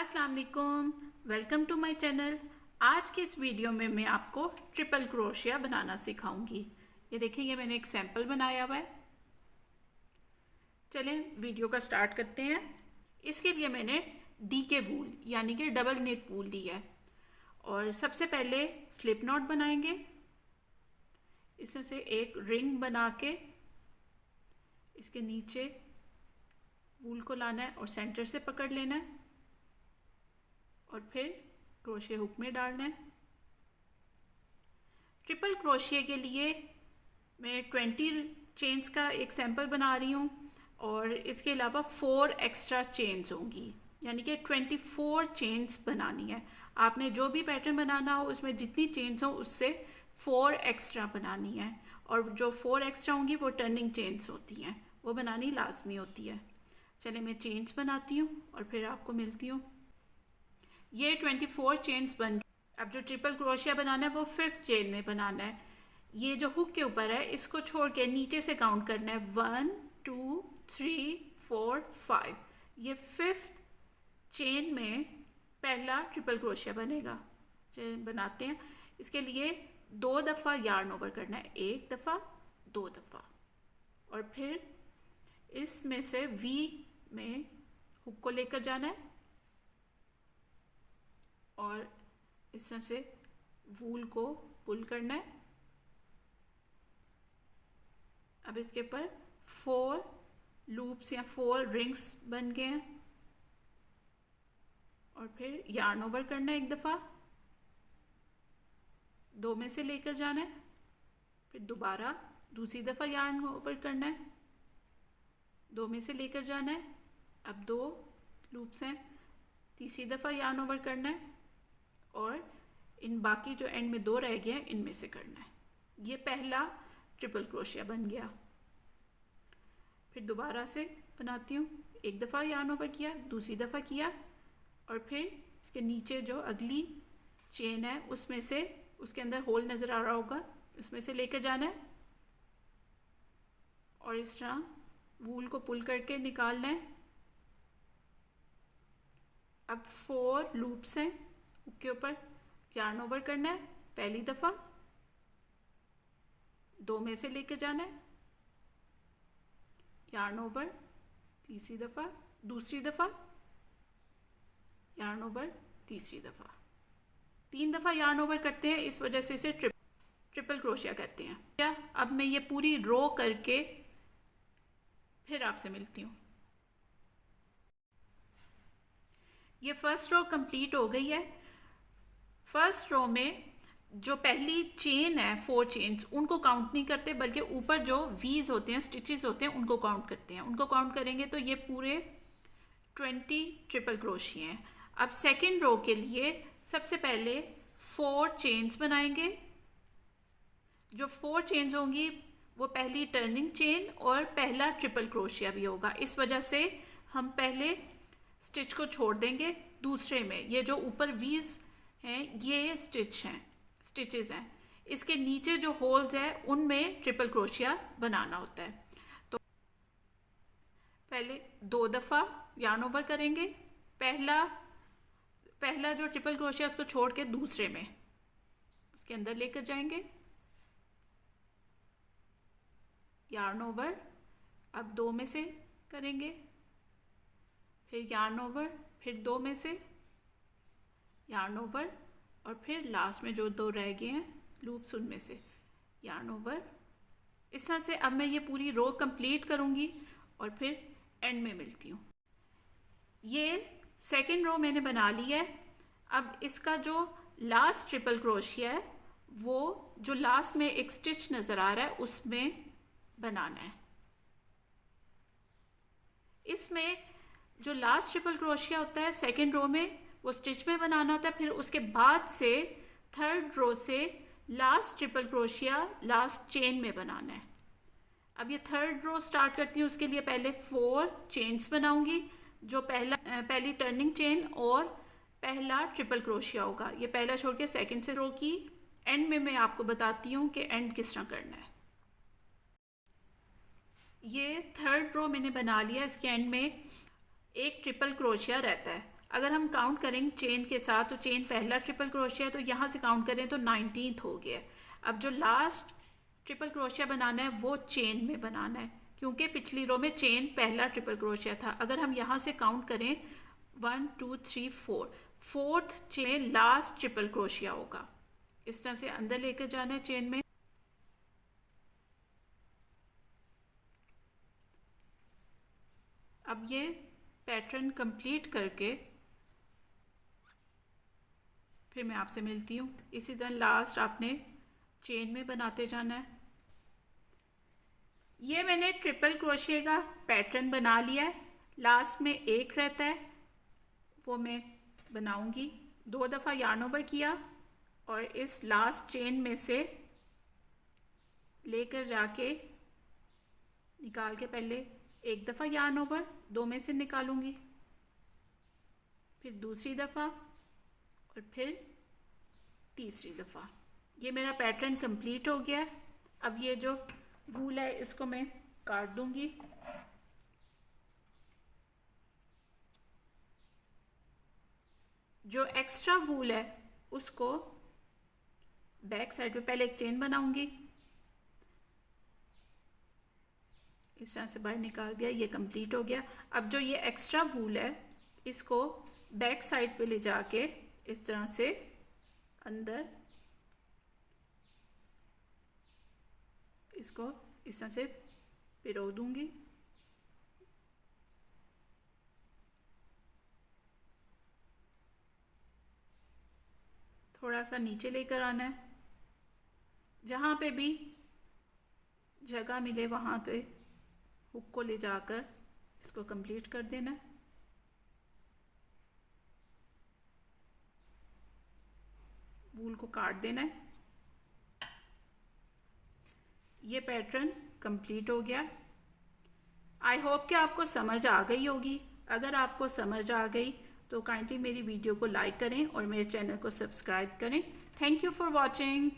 अस्सलाम वालेकुम, welcome to my channel. आज के इस वीडियो में मैं आपको ट्रिपल क्रोशिया बनाना सिखाऊंगी। ये देखिए, ये मैंने एक सैंपल बनाया हुआ है। चलें वीडियो का स्टार्ट करते हैं। इसके लिए मैंने डी के वूल यानी कि डबल नेट वूल लिया है और सबसे पहले स्लिप नॉट बनाएंगे। इसमें से एक रिंग बना के इसके नीचे वूल को लाना है और सेंटर से पकड़ लेना है और फिर क्रोशिया हुक में डालना है। ट्रिपल क्रोशिया के लिए मैं 20 चेन्स का एक सैंपल बना रही हूँ और इसके अलावा 4 एक्स्ट्रा चेन्स होंगी, यानी कि 24 चेन्स बनानी है। आपने जो भी पैटर्न बनाना हो उसमें जितनी चेन्स हो उससे 4 एक्स्ट्रा बनानी है और जो 4 एक्स्ट्रा होंगी वो टर्निंग चेन्स होती हैं, वो बनानी लाजमी होती है। चलिए मैं चेन्स बनाती हूँ और फिर आपको मिलती हूँ। ये 24 चेन्स बन गए। अब जो ट्रिपल क्रोशिया बनाना है वो 5th चेन में बनाना है। ये जो हुक के ऊपर है इसको छोड़ के नीचे से काउंट करना है 1 2 3 4 5। ये 5th चेन में पहला ट्रिपल क्रोशिया बनेगा। चलिए बनाते हैं। इसके लिए 2 दफ़ा यार्न ओवर करना है, 1 दफ़ा 2 दफ़ा, और फिर इसमें से वी में हुक को लेकर जाना है और इसमें से वूल को पुल करना है। अब इसके ऊपर 4 लूप्स या 4 रिंग्स बन गए हैं और फिर यार्न ओवर करना है 1 दफ़ा, 2 में से लेकर जाना है, फिर दोबारा दूसरी दफ़ा यार्न ओवर करना है, 2 में से लेकर जाना है। अब 2 लूप्स हैं, तीसरी दफ़ा यार्न ओवर करना है और इन बाकी जो एंड में 2 रह गए हैं इनमें से करना है। ये पहला ट्रिपल क्रोशिया बन गया। फिर दोबारा से बनाती हूँ। 1 दफ़ा यार्न ओवर किया, दूसरी दफ़ा किया और फिर इसके नीचे जो अगली चेन है उसमें से, उसके अंदर होल नज़र आ रहा होगा, उसमें से लेकर जाना है और इस तरह वूल को पुल करके निकालना है। अब 4 लूप्स हैं, उसके ऊपर यार्न ओवर करना है पहली दफ़ा, 2 में से लेके जाना है, यार्न ओवर तीसरी दफ़ा, दूसरी दफ़ा यार्न ओवर तीसरी दफ़ा, 3 दफ़ा यार्न ओवर करते हैं, इस वजह से इसे ट्रिपल क्रोशिया कहते हैं। क्या अब मैं ये पूरी रो करके फिर आपसे मिलती हूँ। ये फर्स्ट रो कंप्लीट हो गई है। फर्स्ट रो में जो पहली चेन है 4 चेन्स उनको काउंट नहीं करते, बल्कि ऊपर जो वीज होते हैं, स्टिचेस होते हैं, उनको काउंट करते हैं। उनको काउंट करेंगे तो ये पूरे 20 ट्रिपल क्रोशिया हैं। अब सेकेंड रो के लिए सबसे पहले 4 चेन्स बनाएंगे। जो 4 चेन्स होंगी वो पहली टर्निंग चेन और पहला ट्रिपल क्रोशिया भी होगा। इस वजह से हम पहले स्टिच को छोड़ देंगे दूसरे में। ये जो ऊपर वीज हैं ये स्टिचेस हैं। इसके नीचे जो होल्स हैं उनमें ट्रिपल क्रोशिया बनाना होता है। तो पहले 2 दफ़ा यार्न ओवर करेंगे, पहला जो ट्रिपल क्रोशिया उसको छोड़ के दूसरे में उसके अंदर लेकर जाएंगे, यार्न ओवर। अब 2 में से करेंगे, फिर यार्न ओवर, फिर 2 में से यार्न ओवर और फिर लास्ट में जो 2 रह गए हैं लूप्स उनमें से यार्न ओवर। इस तरह से अब मैं ये पूरी रो कंप्लीट करूँगी और फिर एंड में मिलती हूँ। ये सेकेंड रो मैंने बना ली है। अब इसका जो लास्ट ट्रिपल क्रोशिया है वो जो लास्ट में एक स्टिच नज़र आ रहा है उसमें बनाना है। इसमें जो लास्ट ट्रिपल क्रोशिया होता है सेकेंड रो में वो स्टिच में बनाना होता है। फिर उसके बाद से थर्ड रो से last triple crochet last chain में बनाना है। अब ये थर्ड रो स्टार्ट करती हूँ। उसके लिए पहले 4 चेन्स बनाऊंगी। जो पहली टर्निंग चेन और पहला ट्रिपल क्रोशिया होगा। ये पहला छोड़ के सेकेंड से रो की एंड में मैं आपको बताती हूँ कि एंड किस तरह करना है। ये थर्ड रो मैंने बना लिया। इसके एंड में एक ट्रिपल क्रोशिया रहता है। अगर हम काउंट करें चेन के साथ तो चेन पहला ट्रिपल क्रोशिया है, तो यहाँ से काउंट करें तो 19th हो गया। अब जो लास्ट ट्रिपल क्रोशिया बनाना है वो चेन में बनाना है, क्योंकि पिछली रो में चेन पहला ट्रिपल क्रोशिया था। अगर हम यहाँ से काउंट करें 1 2 3 4, fourth chain last triple crochet होगा। इस तरह से अंदर लेकर जाना है चेन में। अब ये पैटर्न कंप्लीट करके फिर मैं आपसे मिलती हूँ। इसी तरह लास्ट आपने चेन में बनाते जाना है। ये मैंने ट्रिपल क्रोशिया का पैटर्न बना लिया है। लास्ट में एक रहता है वो मैं बनाऊंगी। 2 दफ़ा यार्न ओवर किया और इस लास्ट चेन में से लेकर जाके निकाल के पहले एक दफ़ा यार्न ओवर 2 में से निकालूंगी, फिर दूसरी दफ़ा और फिर तीसरी दफ़ा। ये मेरा पैटर्न कंप्लीट हो गया। अब ये जो वूल है इसको मैं काट दूंगी। जो एक्स्ट्रा वूल है उसको बैक साइड पे पहले एक चेन बनाऊंगी, इस तरह से बाहर निकाल दिया। ये कंप्लीट हो गया। अब जो ये एक्स्ट्रा वूल है इसको बैक साइड पे ले जाके इस तरह से अंदर इसको इस तरह से पिरो दूंगी। थोड़ा सा नीचे लेकर आना है, जहाँ पे भी जगह मिले वहाँ पे हुक को ले जाकर इसको कंप्लीट कर देना है। वूल को काट देना है। ये पैटर्न कंप्लीट हो गया। आई होप कि आपको समझ आ गई होगी। अगर आपको समझ आ गई तो काइंडली मेरी वीडियो को लाइक करें और मेरे चैनल को सब्सक्राइब करें। Thank you for watching.